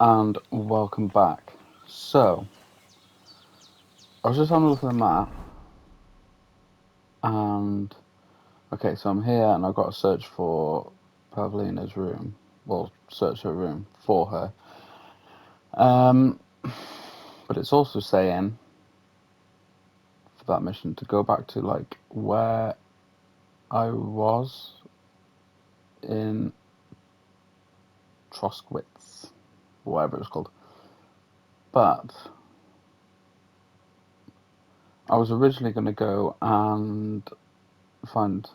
and welcome back. So, I was just having a look at the map, and okay, so I'm here, and I've got to search for Pavlina's room. Well, search her room for her. Um, but it's also saying for that mission to go back to like where I was in Troskowitz, whatever it's called. But I was originally going to go and find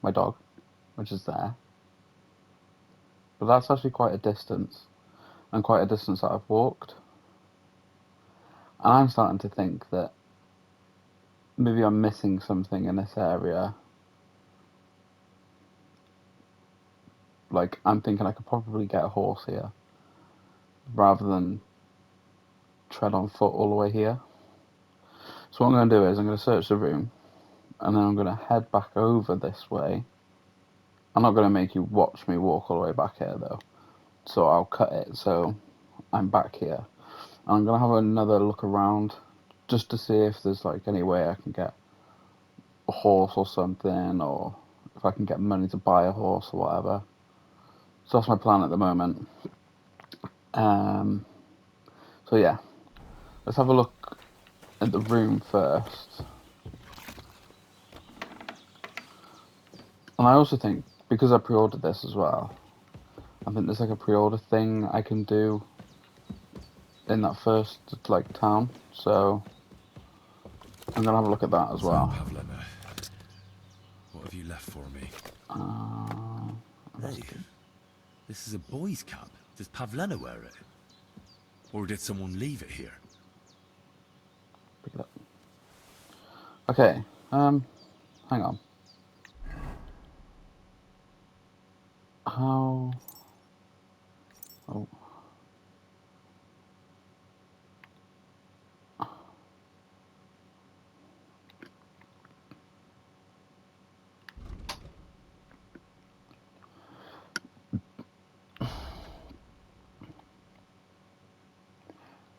my dog, which is there. But that's actually quite a distance, and quite a distance that I've walked. And I'm starting to think that maybe I'm missing something in this area. Like, I'm thinking I could probably get a horse here, rather than tread on foot all the way here. So what I'm going to do is I'm going to search the room, and then I'm going to head back over this way. I'm not going to make you watch me walk all the way back here, though. So I'll cut it so I'm back here. And I'm going to have another look around, just to see if there's like any way I can get a horse or something, or if I can get money to buy a horse or whatever. So that's my plan at the moment. Um, so yeah, let's have a look at the room first. And I also think, because I pre-ordered this as well, I think there's like a pre-order thing I can do in that first like town. So I'm gonna have a look at that as So, well. Pavlena, what have you left for me? Uh, Hey, this is a boy's cap. Does Pavlena wear it? Or did someone leave it here? pick it up. Okay. Hang on. How? Oh.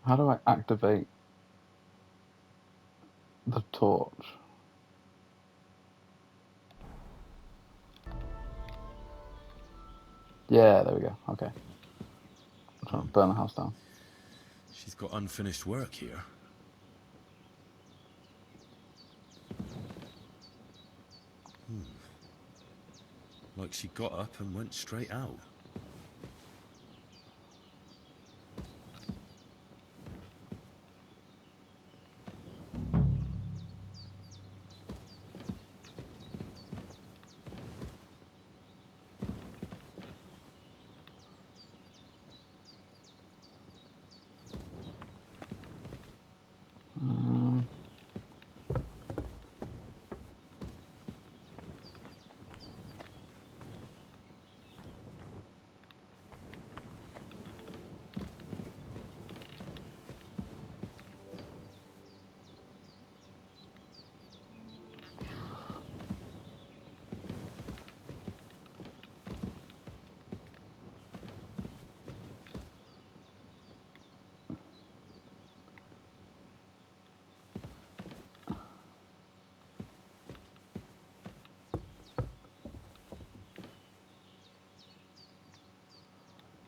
How do I activate the torch? Yeah, there we go. Okay. I'm trying to burn the house down. She's got unfinished work here. Like she got up and went straight out. Um,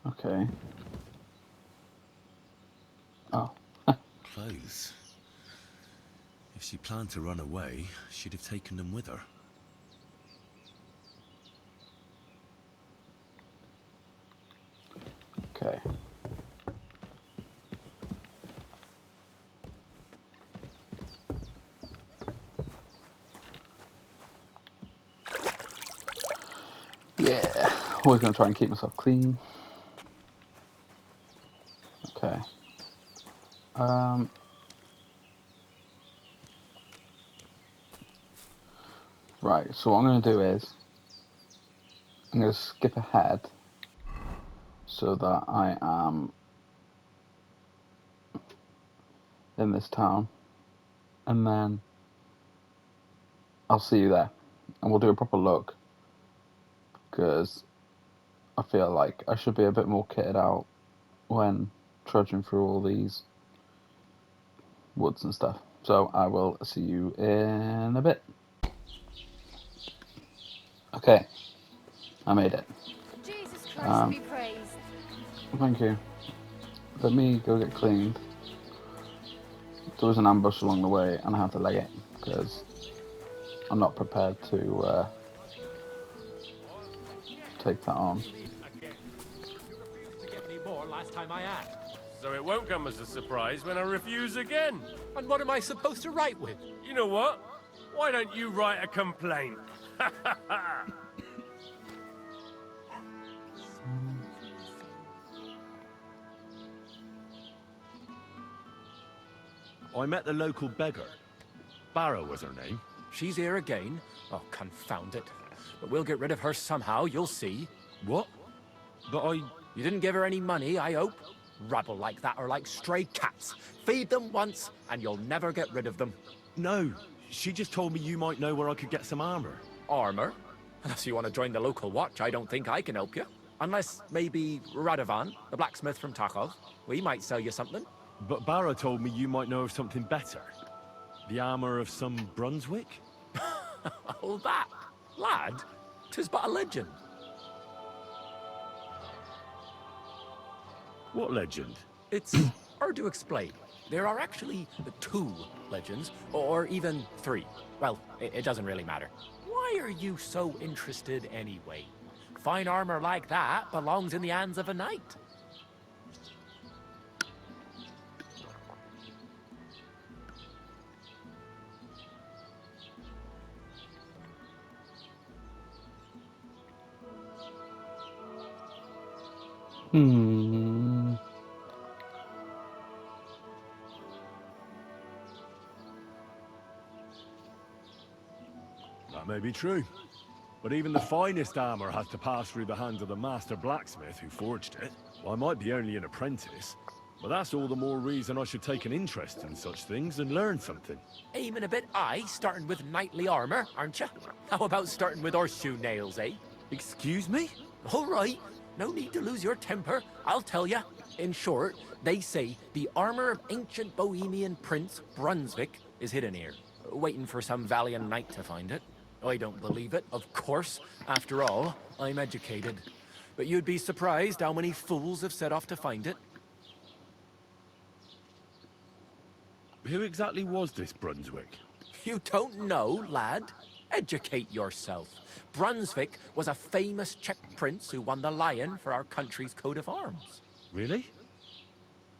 okay. Oh. Clothes. If she planned to run away, she'd have taken them with her. Okay. Yeah. Always gonna try and keep myself clean. Okay. Um. Right. So what I'm gonna do is I'm gonna skip ahead so that I am in this town, and then I'll see you there, and we'll do a proper look, because I feel like I should be a bit more kitted out when trudging through all these woods and stuff. So I will see you in a bit. Okay, I made it. Jesus Christ be praised. Thank you. Let me go get cleaned. There was an ambush along the way and I had to leg it because I'm not prepared to take that on. Last time I asked. So it won't come as a surprise when I refuse again. And what am I supposed to write with? You know what? Why don't you write a complaint? I met the local beggar. Barrow was her name. She's here again? Oh, confound it. But we'll get rid of her somehow, you'll see. What? But You didn't give her any money, I hope? Rabble like that are like stray cats. Feed them once, and you'll never get rid of them. No, she just told me you might know where I could get some armor. Armor? Unless you want to join the local watch, I don't think I can help you. Unless maybe Radovan, the blacksmith from Takov. We might sell you something. But Barrow told me you might know of something better. The armor of some Brunswick? Oh, that? Lad, 'tis but a legend. What legend? It's hard to explain. There are actually 2 legends, or even 3. Well, it doesn't really matter. Why are you so interested anyway? Fine armor like that belongs in the hands of a knight. That may be true. But even the finest armor has to pass through the hands of the master blacksmith who forged it. Well, I might be only an apprentice, but that's all the more reason I should take an interest in such things and learn something. Aiming a bit high, starting with knightly armor, aren't you? How about starting with horseshoe nails, eh? Excuse me? All right, no need to lose your temper, I'll tell you. In short, they say the armor of ancient Bohemian Prince Brunswick is hidden here, waiting for some valiant knight to find it. I don't believe it, of course. After all, I'm educated. But you'd be surprised how many fools have set off to find it. Who exactly was this Brunswick? You don't know, lad? Educate yourself. Brunswick was a famous Czech prince who won the lion for our country's coat of arms. Really?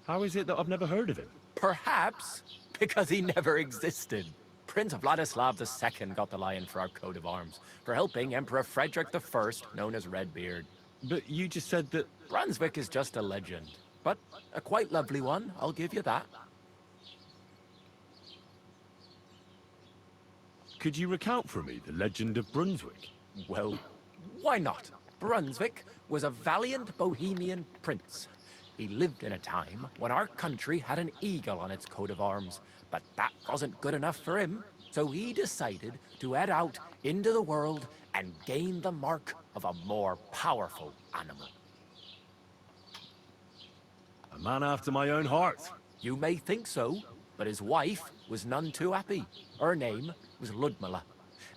How is it that I've never heard of him? Perhaps because he never existed. Prince Vladislav II got the lion for our coat of arms, for helping Emperor Frederick I, known as Redbeard. But you just said that... Brunswick is just a legend, but a quite lovely one, I'll give you that. Could you recount for me the legend of Brunswick? Well, why not? Brunswick was a valiant Bohemian prince. He lived in a time when our country had an eagle on its coat of arms, but that wasn't good enough for him, so he decided to head out into the world and gain the mark of a more powerful animal. A man after my own heart. You may think so, but his wife was none too happy. Her name was Ludmilla,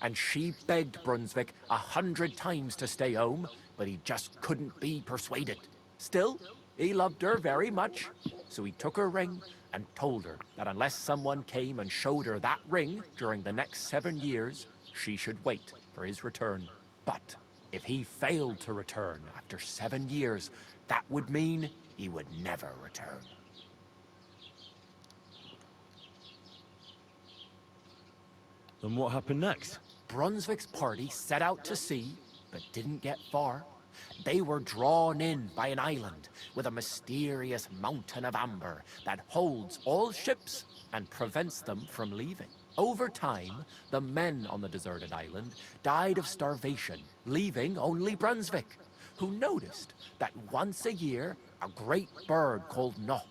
and she begged Brunswick 100 times to stay home, but he just couldn't be persuaded. Still, he loved her very much, so he took her ring and told her that unless someone came and showed her that ring during the next 7 years, she should wait for his return. But if he failed to return after 7 years, that would mean he would never return. And what happened next? Brunswick's party set out to sea, but didn't get far. They were drawn in by an island with a mysterious mountain of amber that holds all ships and prevents them from leaving. Over time, the men on the deserted island died of starvation, leaving only Brunswick, who noticed that once a year, a great bird called No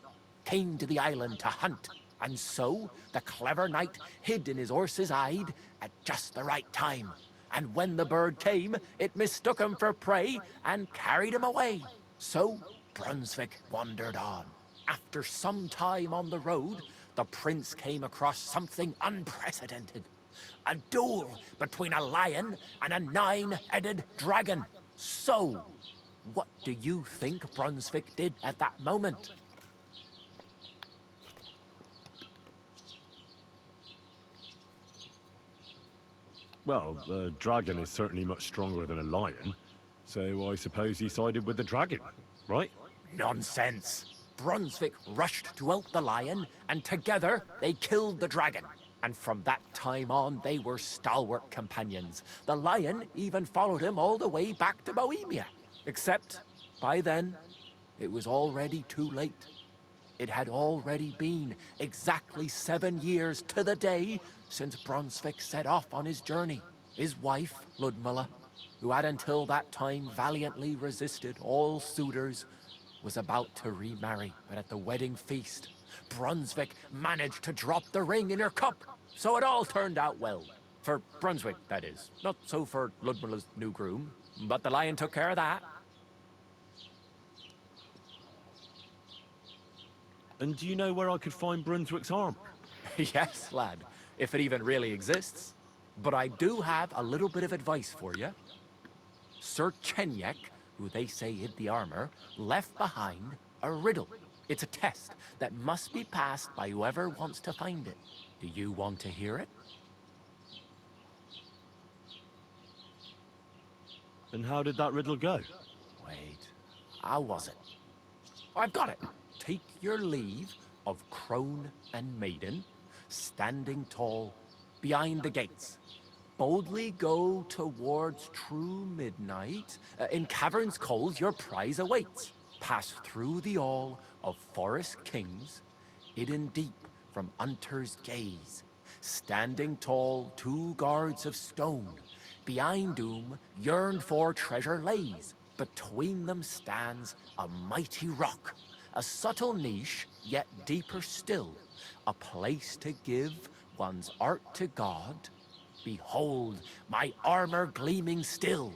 came to the island to hunt. And so, the clever knight hid in his horse's hide at just the right time. And when the bird came, it mistook him for prey and carried him away. So, Brunswick wandered on. after some time on the road, the prince came across something unprecedented. A duel between a lion and a 9-headed dragon. So, what do you think Brunswick did at that moment? Well, the dragon is certainly much stronger than a lion, so I suppose he sided with the dragon, right? Nonsense. Brunswick rushed to out the lion, and together they killed the dragon. And from that time on, they were stalwart companions. The lion even followed him all the way back to Bohemia. Except, by then, it was already too late. It had already been exactly 7 years to the day since Brunswick set off on his journey. His wife, Ludmilla, who had until that time valiantly resisted all suitors, was about to remarry. But at the wedding feast, Brunswick managed to drop the ring in her cup. So it all turned out well. For Brunswick, that is. Not so for Ludmilla's new groom. But the lion took care of that. And do you know where I could find Brunswick's armor? Yes, lad, if it even really exists. But I do have a little bit of advice for you. Sir Chenyek, who they say hid the armor, left behind a riddle. It's a test that must be passed by whoever wants to find it. Do you want to hear it? And how did that riddle go? Wait, how was it? I've got it. Take your leave of crone and maiden, standing tall behind the gates. Boldly go towards true midnight. In caverns cold your prize awaits. Pass through the all of forest kings, hidden deep from hunter's gaze. Standing tall, 2 guards of stone, behind whom yearned for treasure lays. Between them stands a mighty rock, a subtle niche, yet deeper still, a place to give one's art to God. Behold, my armor gleaming still.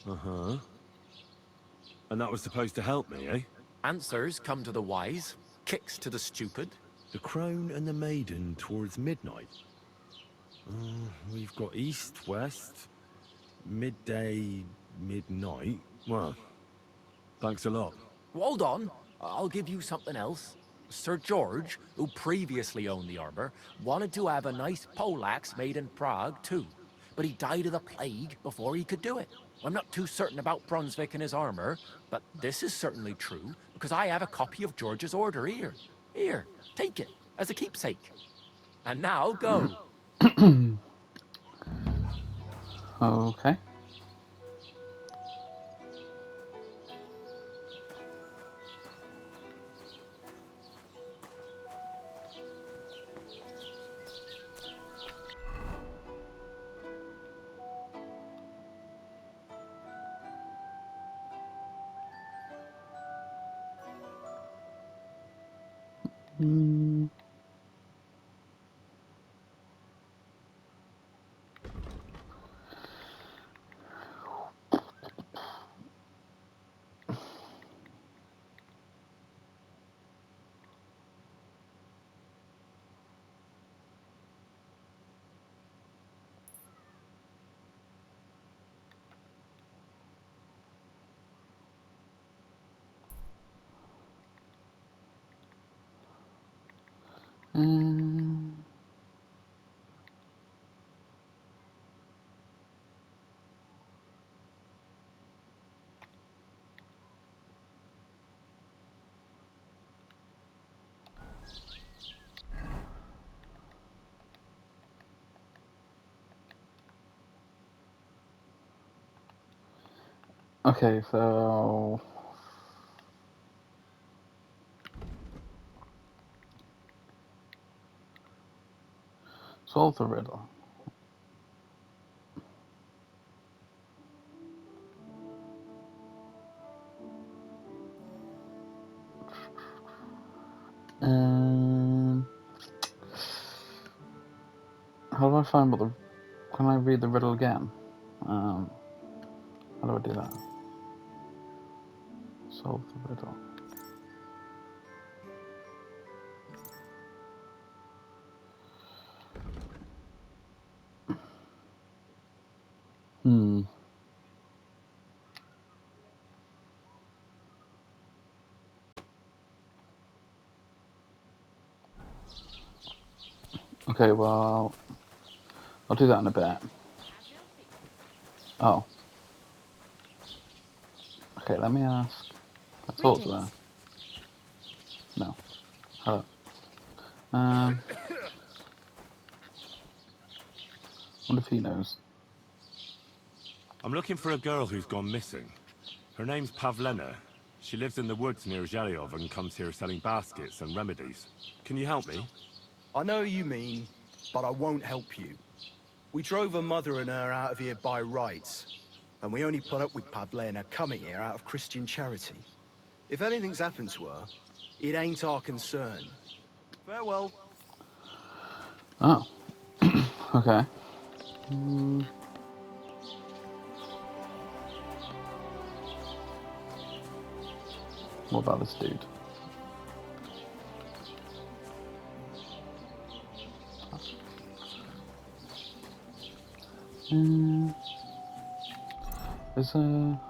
Uh-huh. And that was supposed to help me, eh? Answers come to the wise, kicks to the stupid. The crone and the maiden towards midnight. We've got east, west, midday, midnight. Well, thanks a lot. Hold on, I'll give you something else. Sir George, who previously owned the armor, wanted to have a nice poleaxe made in Prague too, but he died of the plague before he could do it. I'm not too certain about Brunswick and his armor, but this is certainly true, because I have a copy of George's order here. Here, take it, as a keepsake. And now, go. Okay. Okay, so solve the riddle. How do I find what the... Can I read the riddle again? How do I do that? Solve the riddle. Hmm. Okay, well, I'll do that in a bit. Oh. Okay, let me ask. I talked to her. No. Hello. Wonder if he knows. I'm looking for a girl who's gone missing. Her name's Pavlena. She lives in the woods near Zhelyov and comes here selling baskets and remedies. Can you help me? I know you mean, but I won't help you. We drove her mother and her out of here by rights, and we only put up with Pavlena coming here out of Christian charity. If anything's happened to her, it ain't our concern. Farewell. Oh. Okay. What about this dude? There's a...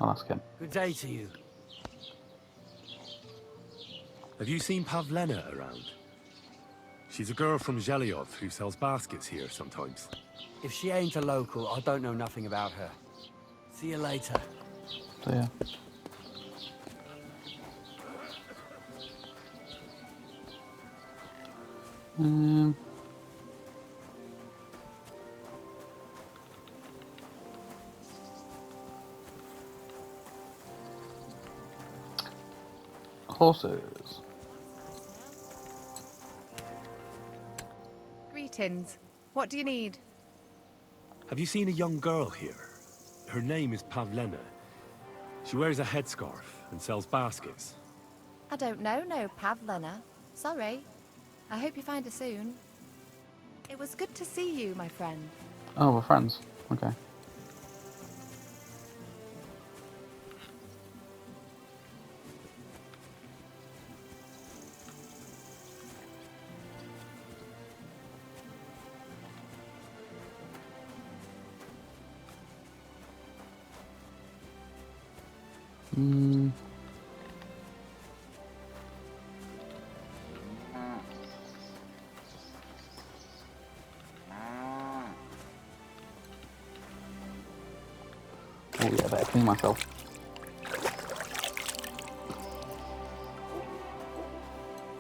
I'll ask him. Good day to you. Have you seen Pavlena around? She's a girl from Zhelyov who sells baskets here sometimes. If she ain't a local, I don't know nothing about her. See you later. So yeah. Horses. Greetings. What do you need? Have you seen a young girl here? Her name is Pavlena. She wears a headscarf and sells baskets. I don't know, no Pavlena. Sorry. I hope you find her soon. It was good to see you, my friend. Oh, we're friends. Okay. Oh yeah, I better clean myself.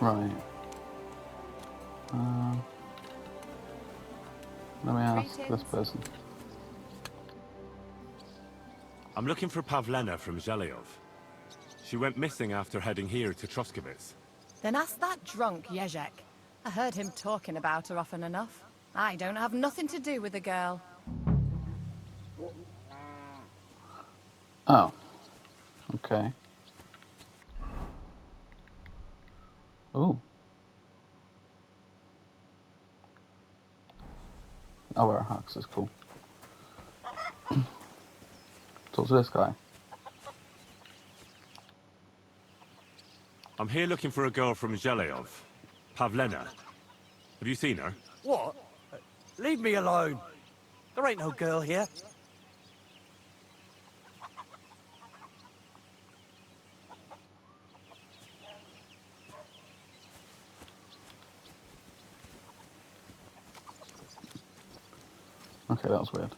Right. Let me ask this person. I'm looking for Pavlena from Zhelyov. She went missing after heading here to Troskovitz. Then ask that drunk Yezhek. I heard him talking about her often enough. I don't have nothing to do with the girl. Oh. Okay. Ooh. I'll wear a hat 'cause it's cool. Talk to this guy. I'm here looking for a girl from Zhelyov. Pavlena. Have you seen her? What? Leave me alone. There ain't no girl here. Okay, that was weird.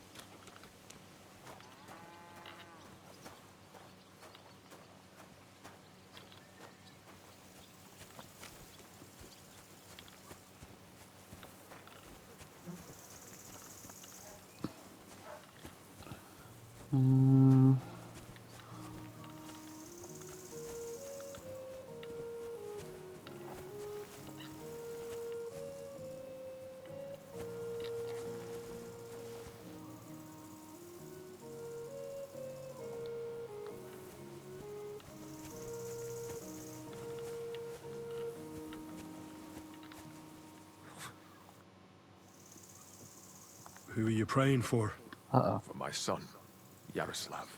Who are you praying for? Uh-oh. For my son, Yaroslav.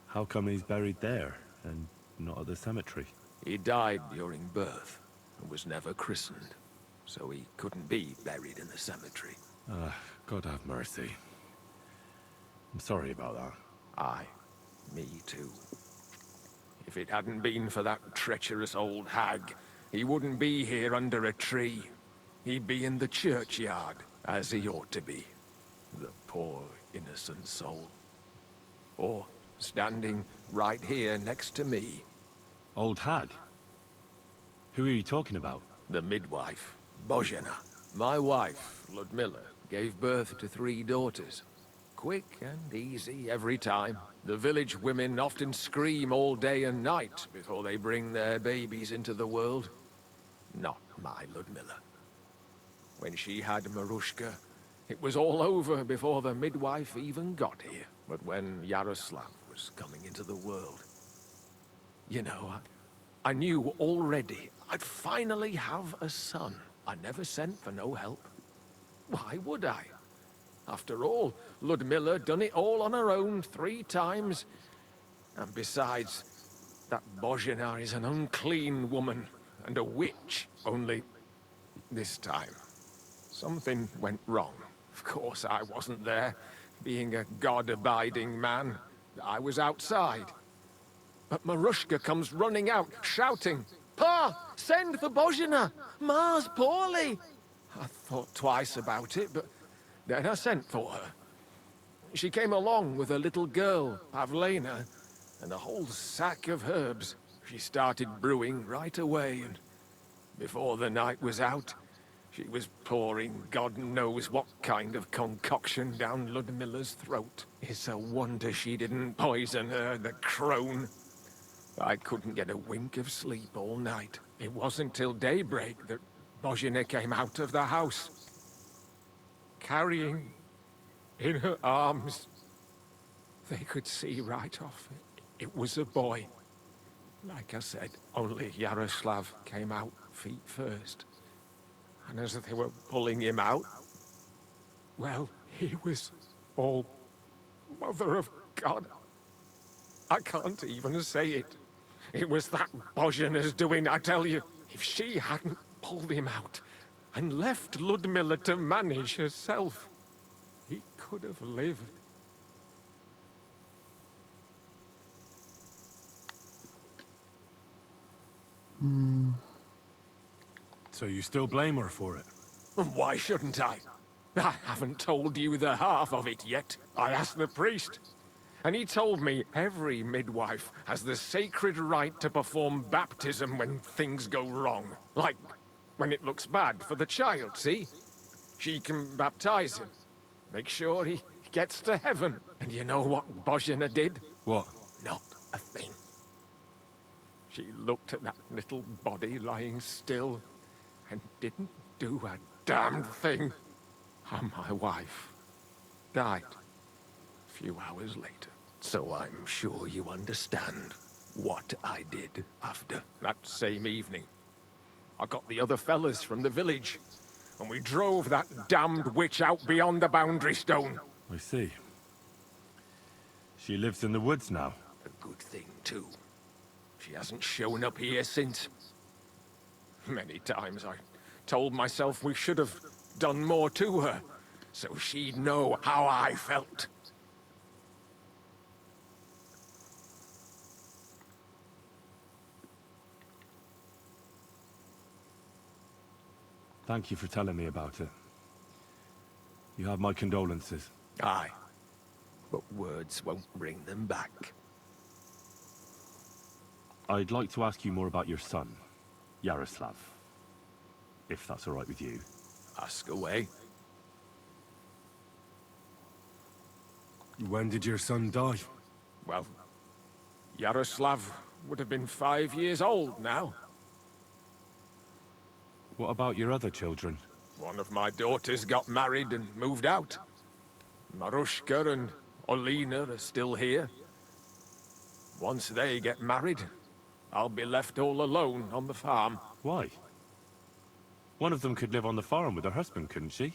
How come he's buried there and not at the cemetery? He died during birth and was never christened, so he couldn't be buried in the cemetery. God have mercy. I'm sorry about that. Aye, me too. If it hadn't been for that treacherous old hag, he wouldn't be here under a tree. He'd be in the churchyard, as he ought to be. The poor, innocent soul. Or standing right here next to me. Old hag? Who are you talking about? The midwife, Bozhena. My wife, Ludmilla, gave birth to 3 daughters. Quick and easy every time. The village women often scream all day and night before they bring their babies into the world. Not my Ludmilla. When she had Marushka, it was all over before the midwife even got here. But when Yaroslav was coming into the world, you know, I knew already I'd finally have a son. I never sent for no help. Why would I? After all, Ludmilla done it all on her own 3 times. And besides, that Bozhena is an unclean woman and a witch. Only this time, something went wrong. Of course, I wasn't there. Being a god-abiding man, I was outside. But Marushka comes running out, shouting, "Pa, send for Bozhena! Ma's poorly!" I thought twice about it, but then I sent for her. She came along with a little girl, Pavlena, and a whole sack of herbs. She started brewing right away, and before the night was out, she was pouring God knows what kind of concoction down Ludmilla's throat. It's a wonder she didn't poison her, the crone. I couldn't get a wink of sleep all night. It wasn't till daybreak that Bozhena came out of the house, carrying in her arms. They could see right off. It was a boy. Like I said, only Yaroslav came out feet first. And as they were pulling him out, well, he was all Mother of God. I can't even say it. It was that Bozhena's doing, I tell you. If she hadn't pulled him out and left Ludmilla to manage herself, he could have lived. So you still blame her for it? Why shouldn't I? I haven't told you the half of it yet. I asked the priest, and he told me every midwife has the sacred right to perform baptism when things go wrong. Like when it looks bad for the child, see? She can baptize him, make sure he gets to heaven. And you know what Bozhena did? What? Not a thing. She looked at that little body lying still and didn't do a damn thing. And my wife died a few hours later. So I'm sure you understand what I did after that same evening. I got the other fellas from the village, and we drove that damned witch out beyond the boundary stone. I see. She lives in the woods now. A good thing, too. She hasn't shown up here since. Many times I told myself we should have done more to her, so she'd know how I felt. Thank you for telling me about it. You have my condolences. Aye, but words won't bring them back. I'd like to ask you more about your son, Yaroslav. If that's all right with you. Ask away. When did your son die? Well, Yaroslav would have been 5 years old now. What about your other children? One of my daughters got married and moved out. Marushka and Olina are still here. Once they get married, I'll be left all alone on the farm. Why? One of them could live on the farm with her husband, couldn't she?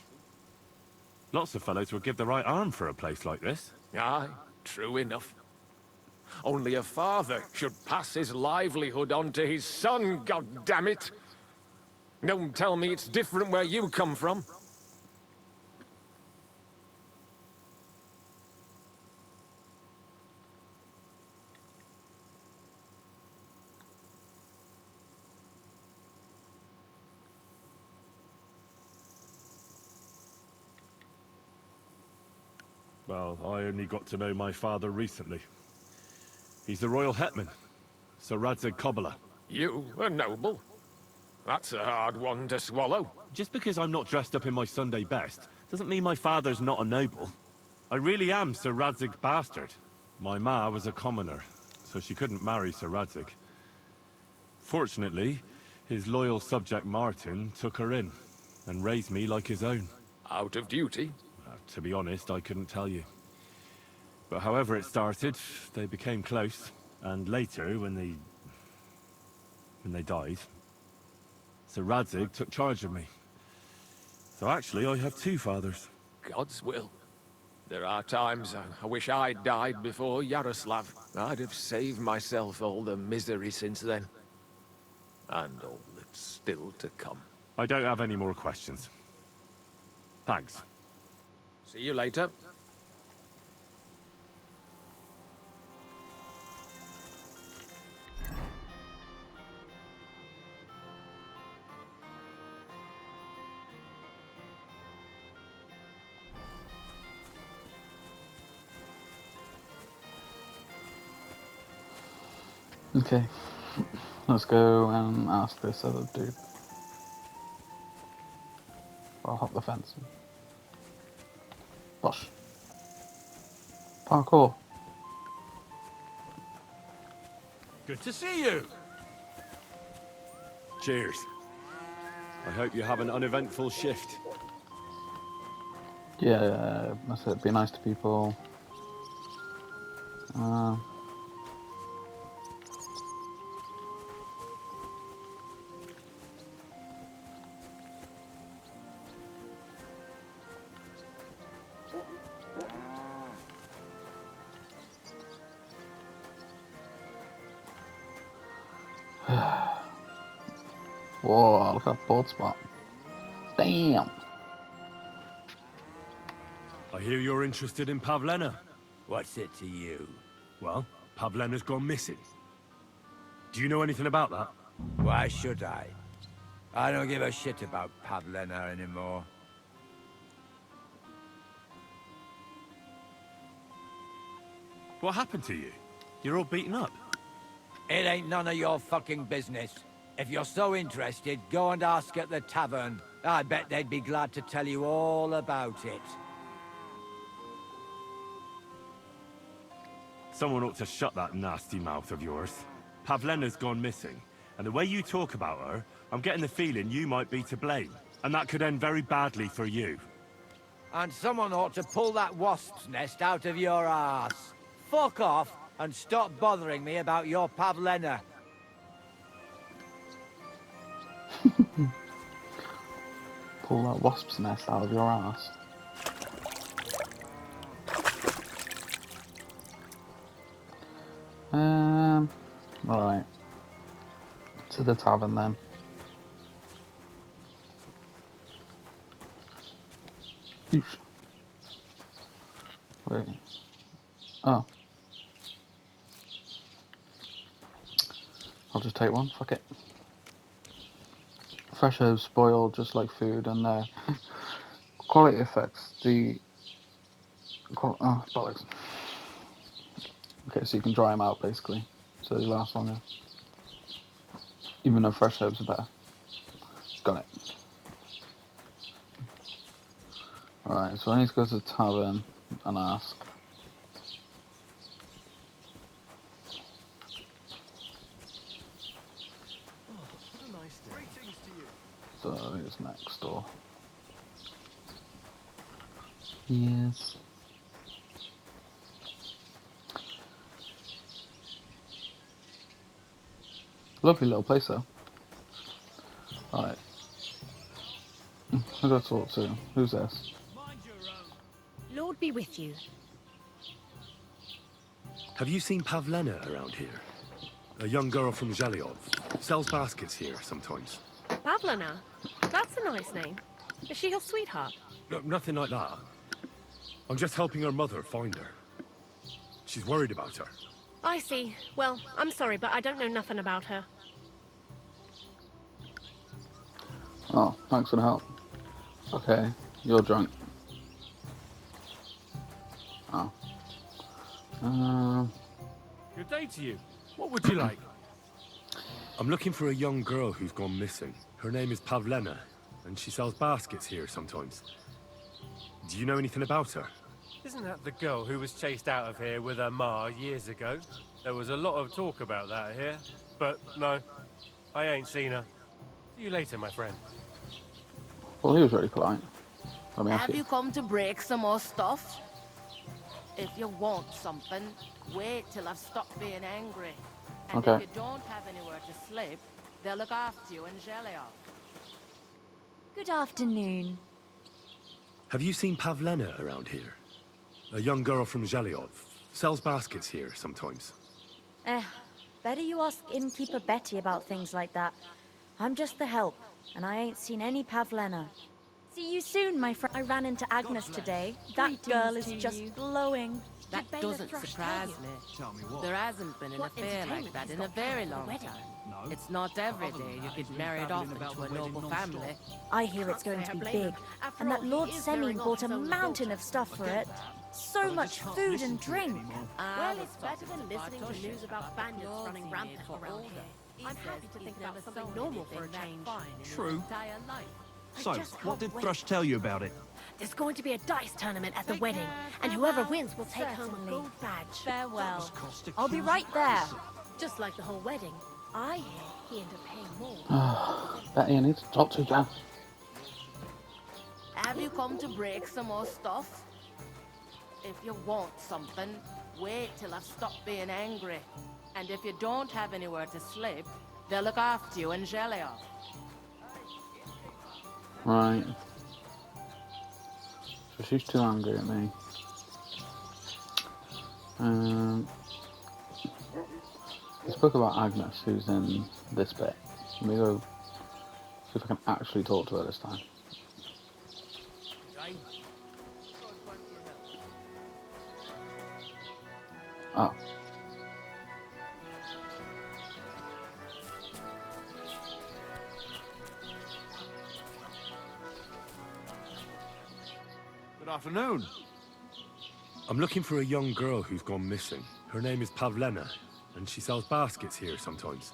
Lots of fellows would give the right arm for a place like this. Aye, true enough. Only a father should pass his livelihood on to his son, goddammit! Don't tell me it's different where you come from. Well, I only got to know my father recently. He's the royal hetman, Sir Radzig Kobyla. You, a noble? That's a hard one to swallow. Just because I'm not dressed up in my Sunday best, doesn't mean my father's not a noble. I really am Sir Radzig's bastard. My ma was a commoner, so she couldn't marry Sir Radzig. Fortunately, his loyal subject Martin took her in, and raised me like his own. Out of duty? To be honest, I couldn't tell you. But however it started, they became close, and later, when they died, Sir Radzig took charge of me. So actually, I have two fathers. God's will. There are times I wish I'd died before Yaroslav. I'd have saved myself all the misery since then. And all that's still to come. I don't have any more questions. Thanks. See you later. Okay, let's go and ask this other dude. I'll hop the fence. Bosh. Parkour. Good to see you. Cheers. I hope you have an uneventful shift. Yeah, that's it. Be nice to people. Whoa, look at that board spot. Damn. I hear you're interested in Pavlena. What's it to you? Well, Pavlena's gone missing. Do you know anything about that? Why should I? I don't give a shit about Pavlena anymore. What happened to you? You're all beaten up. It ain't none of your fucking business. If you're so interested, go and ask at the tavern. I bet they'd be glad to tell you all about it. Someone ought to shut that nasty mouth of yours. Pavlena's gone missing, and the way you talk about her, I'm getting the feeling you might be to blame, and that could end very badly for you. And someone ought to pull that wasp's nest out of your ass. Fuck off and stop bothering me about your Pavlena. Pull that wasp's nest out of your ass. Right. To the tavern then. Eesh. Wait. Oh. I'll just take one, fuck it. Fresh herbs spoil just like food, and quality effects. Oh, bollocks. Okay, so you can dry them out basically. So they last longer. Even though fresh herbs are better. Got it. Alright, so I need to go to the tavern and ask. So it's next door. Yes. Lovely little place though. Alright. Who do I talk to? Who's this? Mind your own Lord be with you. Have you seen Pavlena around here? A young girl from Zhelyov. Sells baskets here sometimes. Pavlina? That's a nice name. Is she your sweetheart? No, nothing like that. I'm just helping her mother find her. She's worried about her. I see. Well, I'm sorry, but I don't know nothing about her. Oh, thanks for the help. Okay, you're drunk. Oh. Good day to you. What would you like? I'm looking for a young girl who's gone missing. Her name is Pavlena, and she sells baskets here sometimes. Do you know anything about her? Isn't that the girl who was chased out of here with her ma years ago? There was a lot of talk about that here. But no, I ain't seen her. See you later, my friend. Well, he was really polite. Let me ask Have you. you come to break some more stuff? If you want something, wait till I've stopped being angry. And Okay. if you don't have anywhere to sleep, they'll look after you in Zhelyov. Good afternoon. Have you seen Pavlena around here? A young girl from Zhelyov. Sells baskets here sometimes. Better you ask innkeeper Betty about things like that. I'm just the help, and I ain't seen any Pavlena. See you soon, my friend. I ran into Agnes today. That girl is just glowing. That doesn't surprise me. There hasn't been an affair like that in a very long time. It's not every day you get married off into a noble family. I hear it's going to be big, and that Lord Semyon bought a mountain of stuff for it. So much food and drink. Well, it's better than listening to news about bandits running rampant around here. I'm happy to think about something normal for a change. True. So, what did Thrush tell you about it? There's going to be a dice tournament at the wedding, and whoever wins will take home a gold badge. Farewell. I'll be right there. Just like the whole wedding. I hear he ended up paying more. Betty, I need to talk to you, Jan. Have you come to break some more stuff? If you want something, wait till I've stopped being angry. And if you don't have anywhere to sleep, they'll look after you in Zhelyov. Right. So she's too angry at me. We spoke about Agnes, who's in this bit. Let me go see if I can actually talk to her this time. Oh. Good afternoon. I'm looking for a young girl who's gone missing. Her name is Pavlena, and she sells baskets here sometimes.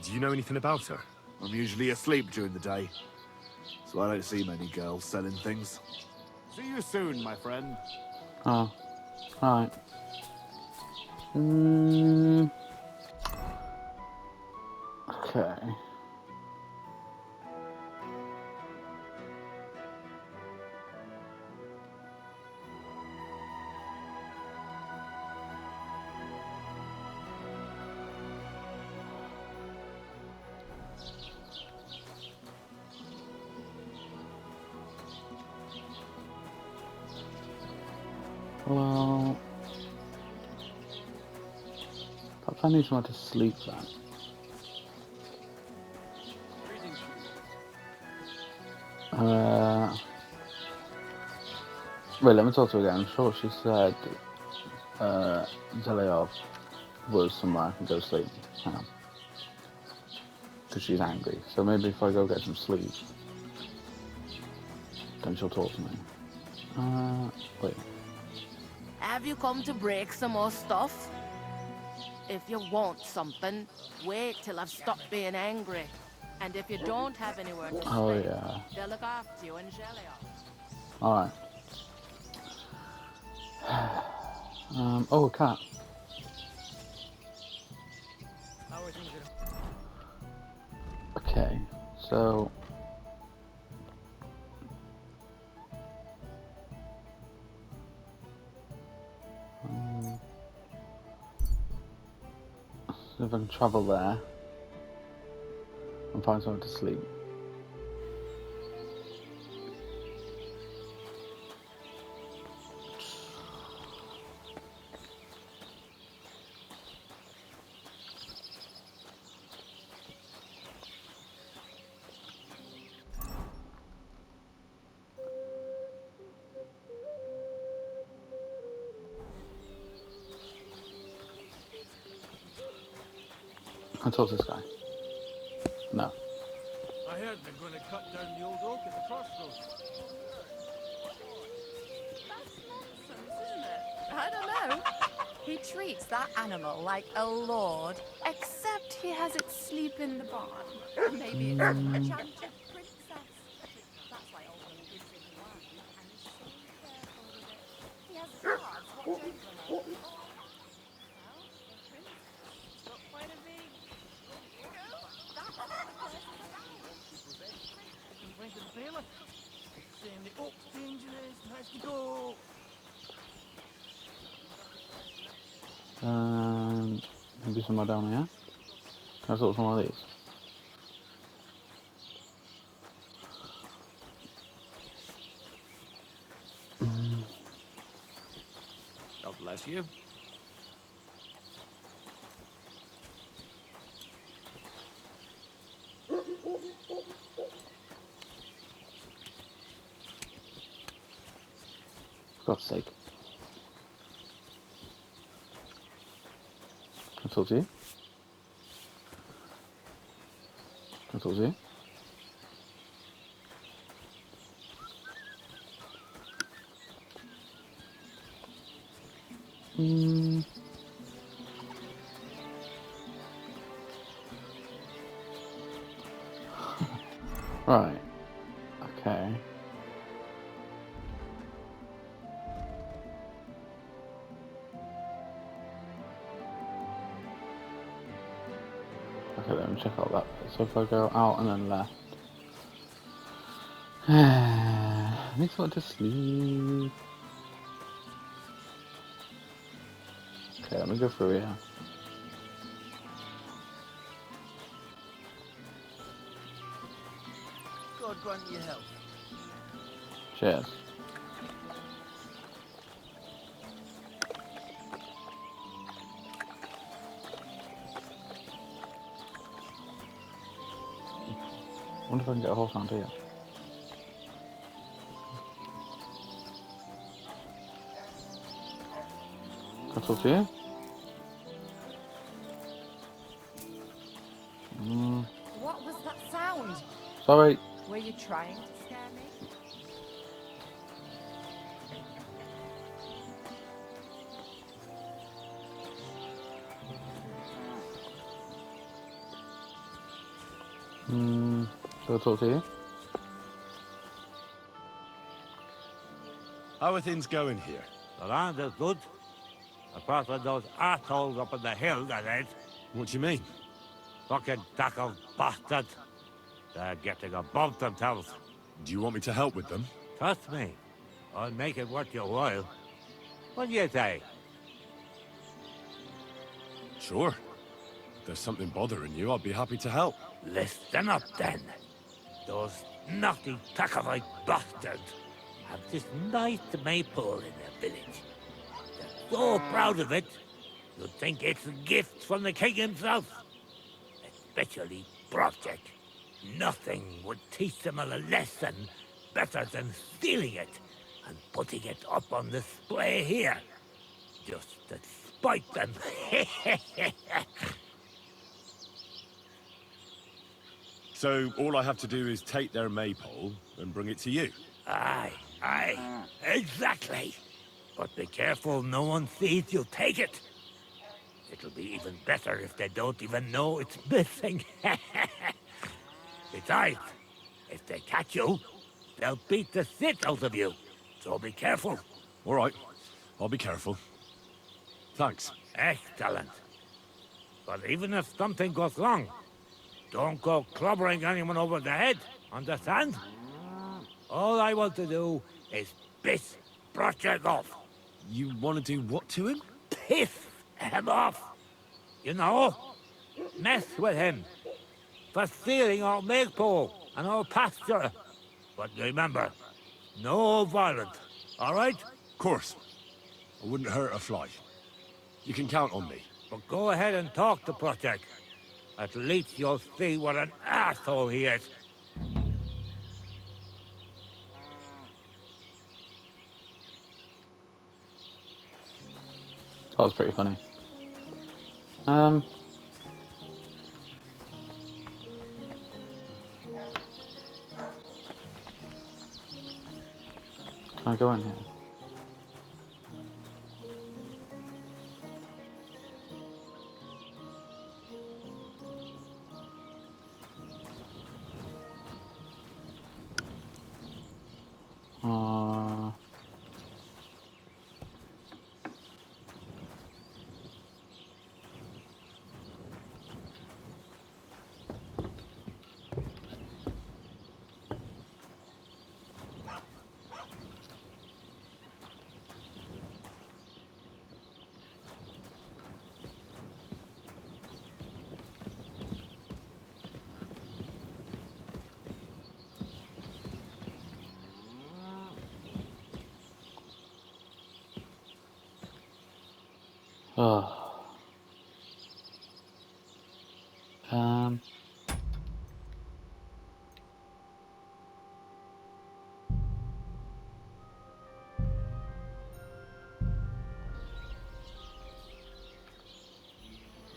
Do you know anything about her? I'm usually asleep during the day, so I don't see many girls selling things. See you soon, my friend. Oh. Right. Okay. Well, perhaps I need somewhere to sleep then. Wait, let me talk to her again. I'm sure she said Zhelyov was somewhere I can go sleep. Hang on. Because she's angry. So maybe if I go get some sleep, then she'll talk to me. Wait. Have you come to break some more stuff? If you want something, wait till I've stopped being angry. And if you don't have anywhere to sleep, yeah. they'll look after you in Zhelyov. Alright. Oh, a cat. Okay, so... see if I can travel there and find somewhere to sleep. I talk to this guy. No. I heard they're going to cut down the old oak at the crossroads. I don't know. He treats that animal like a lord, except he has it sleep in the barn. Maybe it's an enchanted princess. That's why old Will gives him wine, and he's so careful with it. He has guards watch over her. Well, the prince got quite a big, that's what the curse is about. Complaint to the bailiff, saying the oak's dangerous and has to go. Maybe somewhere down here. Can I sort some of these? God bless you. For God's sake. Can I talk to you? Can I talk to you? Right. Okay. Okay, let me check out that bit. So if I go out and then left. I need to go to sleep. Okay, let me go through here. God grant you health. Cheers. I wonder if I can get a horse around here. Can I talk to you? What was that sound? Sorry. Were you trying to scare me? Shall I talk to you? How are things going here? The land is good. Apart from those assholes up on the hill, that is. What do you mean? Fucking tackled bastards. They're getting above themselves. Do you want me to help with them? Trust me. I'll make it worth your while. What do you say? Sure. If there's something bothering you, I'll be happy to help. Listen up, then. Those naughty Takavite bastards have this nice maypole in their village. They're so proud of it, you'd think it's a gift from the king himself. Especially Project. Nothing would teach them a lesson better than stealing it and putting it up on display here. Just to spite them. So all I have to do is take their maypole and bring it to you? Aye, exactly. But be careful no one sees you take it. It'll be even better if they don't even know it's missing. Besides, if they catch you, they'll beat the shit out of you. So be careful. All right, I'll be careful. Thanks. Excellent. But even if something goes wrong, don't go clobbering anyone over the head, understand? All I want to do is piss Project off. You want to do what to him? Piss him off. You know, mess with him. For stealing our maypole and our pasture. But remember, no violence, all right? Of course. I wouldn't hurt a fly. You can count on me. But go ahead and talk to Project. At least you'll see what an asshole he is. That was pretty funny. Can I go in here? Oh.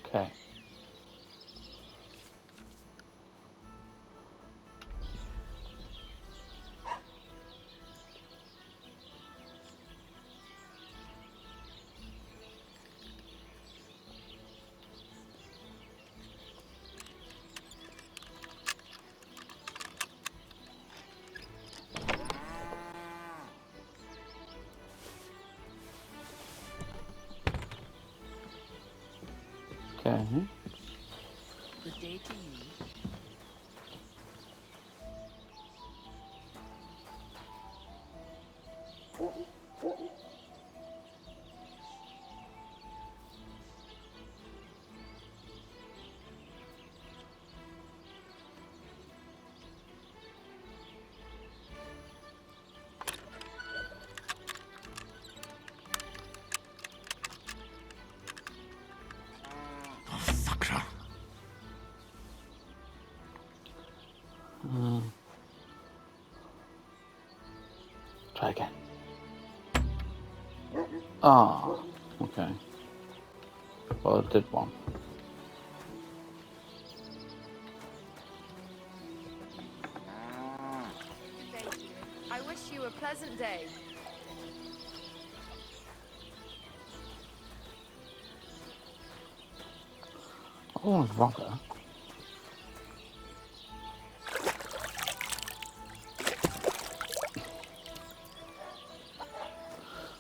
Okay. Okay. Good day to you. Try again. Ah, okay. Well, it did one. I wish you a pleasant day. Oh, vodka.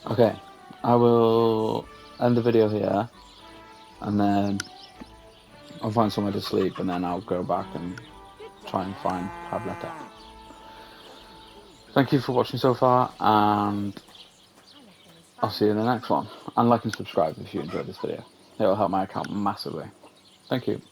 Okay, I will end the video here, and then I'll find somewhere to sleep, and then I'll go back and try and find Pabletta. Thank you for watching so far, and I'll see you in the next one. And like and subscribe if you enjoyed this video. It will help my account massively. Thank you.